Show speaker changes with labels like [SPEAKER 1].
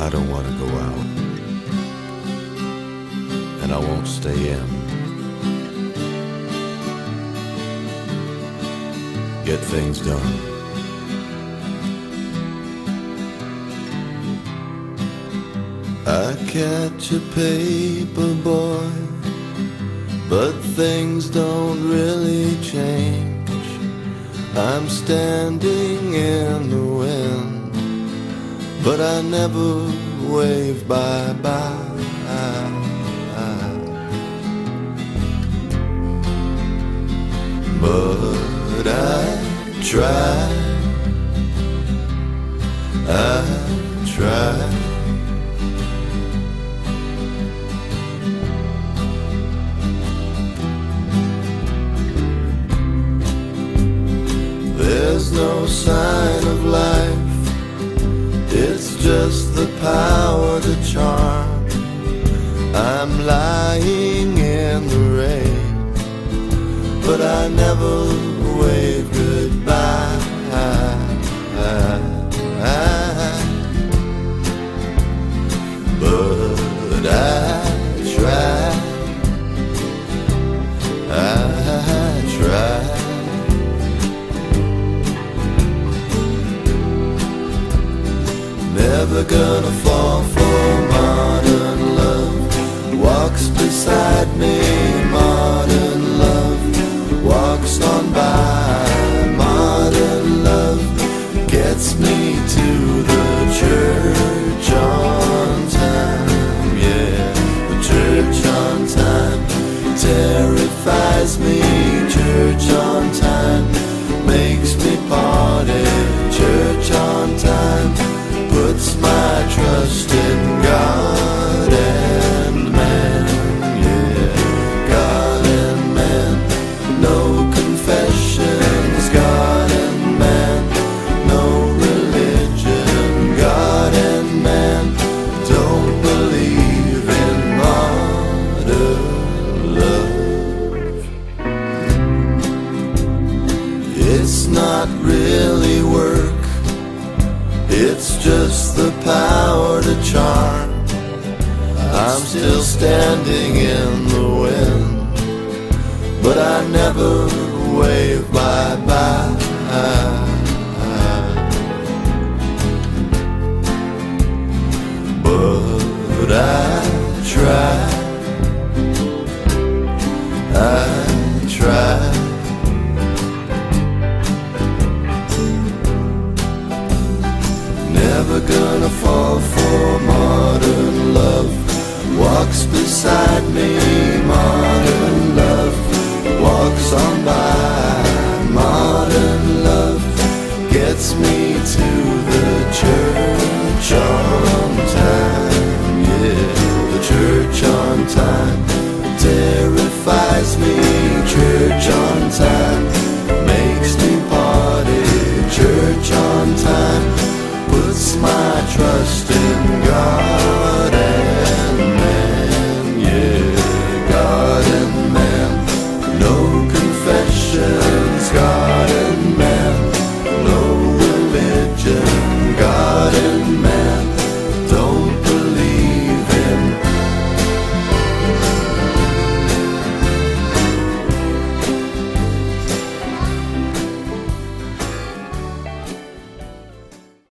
[SPEAKER 1] I don't want to go out, and I won't stay in. Get things done. I catch a paper boy, but things don't really change. I'm standing in the wind, but I never wave bye-bye. But I try, I try. There's no sign of life, it's just the power to charm. I'm lying in the rain, but I never wave goodbye. But I try, I try. Never gonna fall for modern love. Walks beside me, modern love. Walks on by, modern love. Gets me to the church on time. Yeah, the church on time terrifies me. Church on time makes me party. Church on time puts my trust in God and man, yeah, God and man. No confessions, God and man. No religion, God and man. Don't believe in modern love. It's not really work, it's just the power to charm. I'm still standing in the wind, but I never wave bye-bye.